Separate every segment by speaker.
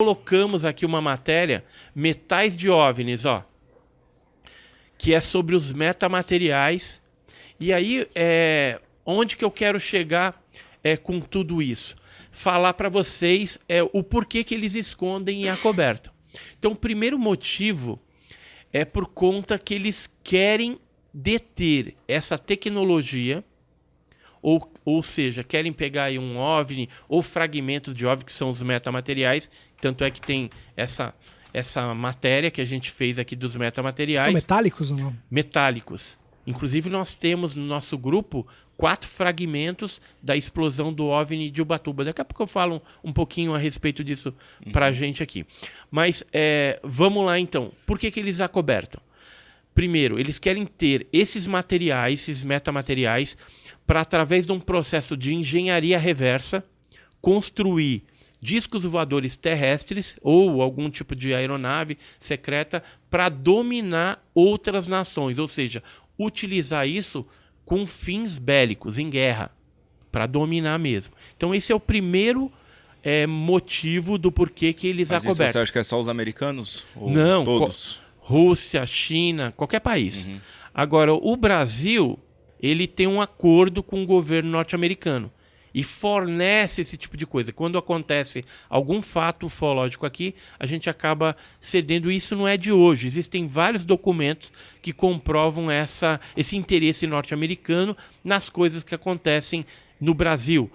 Speaker 1: colocamos aqui uma matéria, Metais de OVNIs, ó, que é sobre os metamateriais. E aí, onde que eu quero chegar com tudo isso? Falar para vocês o porquê que eles escondem e acobertam. Então, o primeiro motivo é por conta que eles querem deter essa tecnologia, ou seja, querem pegar aí um OVNI ou fragmentos de OVNI, que são os metamateriais. Tanto é que tem essa matéria que a gente fez aqui dos metamateriais.
Speaker 2: São metálicos ou não?
Speaker 1: Metálicos. Inclusive, nós temos no nosso grupo 4 fragmentos da explosão do OVNI de Ubatuba. Daqui a pouco eu falo um pouquinho a respeito disso para a gente aqui. Mas vamos lá então. Por que eles acobertam? Primeiro, eles querem ter esses materiais, esses metamateriais, para, através de um processo de engenharia reversa, construir discos voadores terrestres ou algum tipo de aeronave secreta para dominar outras nações. Ou seja, utilizar isso com fins bélicos, em guerra, para dominar mesmo. Então esse é o primeiro motivo do porquê que eles acobertam.
Speaker 3: Mas você acha que é só os americanos? Ou
Speaker 1: não,
Speaker 3: todos?
Speaker 1: Rússia, China, qualquer país. Agora, o Brasil, ele tem um acordo com o governo norte-americano e fornece esse tipo de coisa. Quando acontece algum fato ufológico aqui, a gente acaba cedendo. Isso não é de hoje. Existem vários documentos que comprovam esse interesse norte-americano nas coisas que acontecem no Brasil.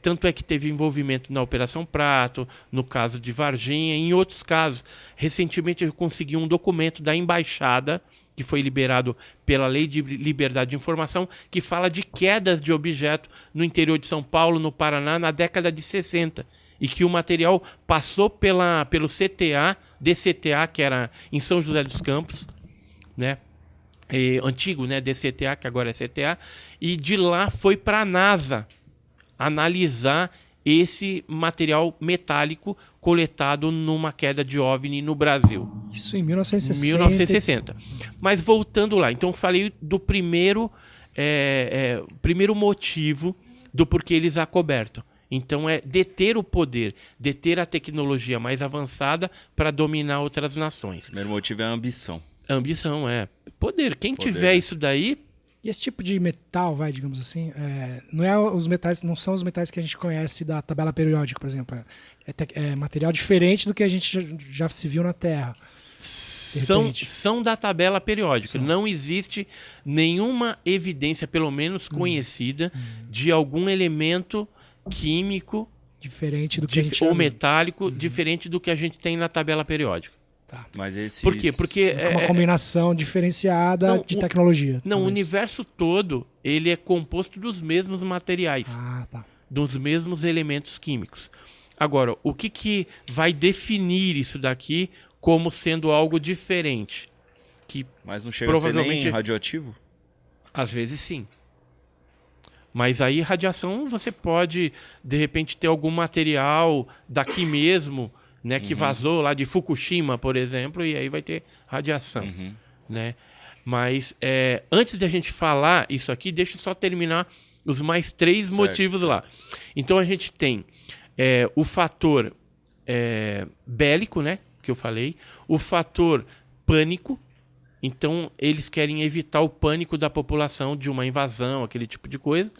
Speaker 1: Tanto é que teve envolvimento na Operação Prato, no caso de Varginha, em outros casos. Recentemente eu consegui um documento da Embaixada, que foi liberado pela Lei de Liberdade de Informação, que fala de quedas de objeto no interior de São Paulo, no Paraná, na década de 60. E que o material passou pelo CTA, DCTA, que era em São José dos Campos, né? Antigo, né? DCTA, que agora é CTA. E de lá foi para a NASA analisar esse material metálico coletado numa queda de OVNI no Brasil.
Speaker 2: Isso em 1960.
Speaker 1: 1960. Mas voltando lá, então eu falei do primeiro motivo do porquê eles acobertam. Então é deter o poder, deter a tecnologia mais avançada para dominar outras nações.
Speaker 3: O primeiro motivo é a ambição.
Speaker 1: Ambição, poder. Quem tiver isso daí...
Speaker 2: E esse tipo de metal, digamos assim, não são os metais que a gente conhece da tabela periódica, por exemplo. É material diferente do que a gente já se viu na Terra.
Speaker 1: São da tabela periódica. Não existe nenhuma evidência, pelo menos conhecida, de algum elemento químico
Speaker 2: diferente do que a gente
Speaker 1: ou metálico diferente do que a gente tem na tabela periódica.
Speaker 2: Tá.
Speaker 3: Mas
Speaker 1: Por quê? Porque
Speaker 2: é uma combinação diferenciada de tecnologia.
Speaker 1: Não, o universo todo ele é composto dos mesmos materiais, dos mesmos elementos químicos. Agora, o que vai definir isso daqui como sendo algo diferente?
Speaker 3: Mas não chega a ser nem radioativo?
Speaker 1: Às vezes sim. Mas aí radiação você pode, de repente, ter algum material daqui mesmo, né, que vazou lá de Fukushima, por exemplo, e aí vai ter radiação. Né? Mas antes de a gente falar isso aqui, deixa eu só terminar os mais 3 motivos lá. Então a gente tem o fator bélico, né, que eu falei, o fator pânico. Então eles querem evitar o pânico da população de uma invasão, aquele tipo de coisa.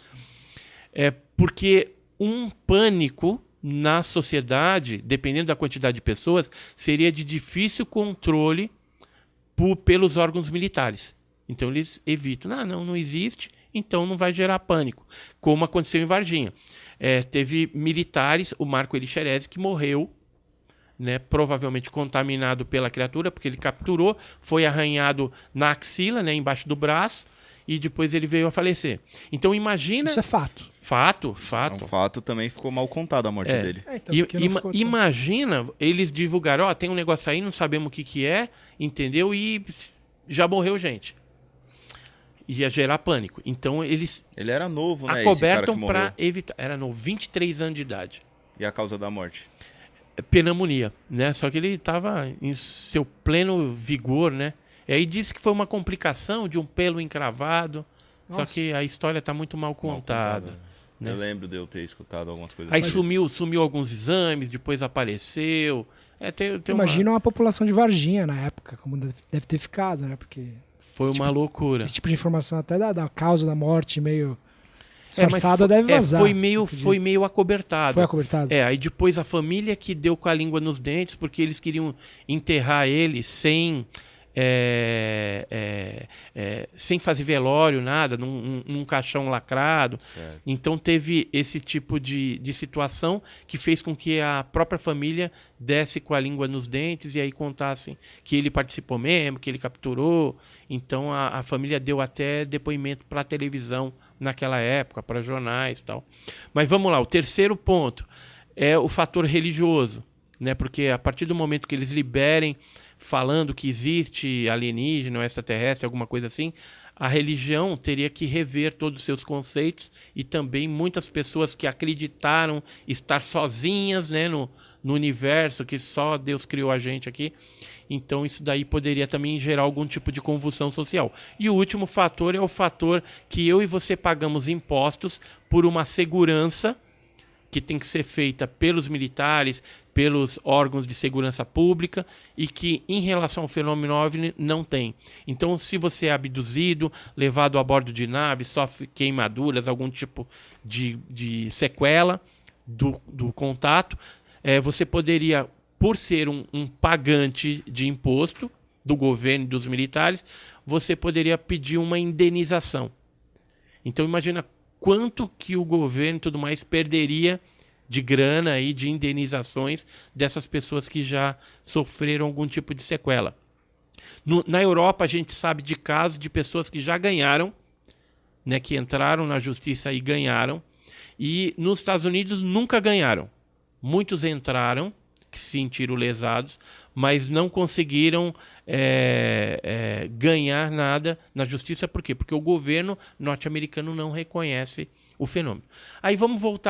Speaker 1: Porque um pânico na sociedade, dependendo da quantidade de pessoas, seria de difícil controle pelos órgãos militares. Então eles evitam. Não existe, então não vai gerar pânico. Como aconteceu em Varginha. Teve militares, o Marco Elixerezi, que morreu, né, provavelmente contaminado pela criatura, porque ele capturou, foi arranhado na axila, né, embaixo do braço, e depois ele veio a falecer. Então imagina...
Speaker 2: Isso é fato.
Speaker 1: Fato.
Speaker 3: Um fato também ficou mal contado a morte dele.
Speaker 1: Então, imagina, eles divulgaram, tem um negócio aí, não sabemos o que é, entendeu? E já morreu gente. Ia gerar pânico. Então eles...
Speaker 3: Ele era novo, né?
Speaker 1: Acobertam para evitar... Era novo, 23 anos de idade.
Speaker 3: E a causa da morte?
Speaker 1: Pneumonia, né? Só que ele estava em seu pleno vigor, né? E aí disse que foi uma complicação de um pelo encravado. Nossa. Só que a história está muito mal contada. Né?
Speaker 3: Eu lembro de eu ter escutado algumas coisas.
Speaker 1: Aí sumiu alguns exames, depois apareceu.
Speaker 2: Imagina uma população de Varginha na época, como deve ter ficado, né? Porque
Speaker 1: foi uma loucura.
Speaker 2: Esse tipo de informação até da causa da morte meio disfarçada deve vazar.
Speaker 1: Foi meio acobertado.
Speaker 2: Foi acobertado?
Speaker 1: Aí depois a família que deu com a língua nos dentes, porque eles queriam enterrar ele sem fazer velório, nada, num caixão lacrado.
Speaker 3: Certo.
Speaker 1: Então teve esse tipo de situação que fez com que a própria família desse com a língua nos dentes e aí contassem que ele participou mesmo, que ele capturou. Então a família deu até depoimento para a televisão naquela época, para jornais e tal. Mas vamos lá, o terceiro ponto é o fator religioso, né? Porque a partir do momento que eles liberem falando que existe alienígena ou extraterrestre, alguma coisa assim, a religião teria que rever todos os seus conceitos e também muitas pessoas que acreditaram estar sozinhas, né, no universo, que só Deus criou a gente aqui. Então isso daí poderia também gerar algum tipo de convulsão social. E o último fator é o fator que eu e você pagamos impostos por uma segurança que tem que ser feita pelos militares, pelos órgãos de segurança pública e que, em relação ao fenômeno OVNI, não tem. Então, se você é abduzido, levado a bordo de nave, sofre queimaduras, algum tipo de sequela do contato, você poderia, por ser um pagante de imposto do governo e dos militares, você poderia pedir uma indenização. Então, imagina quanto que o governo e tudo mais perderia de grana e de indenizações dessas pessoas que já sofreram algum tipo de sequela. Na Europa, a gente sabe de casos de pessoas que já ganharam, né, que entraram na justiça e ganharam, e nos Estados Unidos nunca ganharam. Muitos entraram, que se sentiram lesados, mas não conseguiram ganhar nada na justiça. Por quê? Porque o governo norte-americano não reconhece o fenômeno. Aí vamos voltar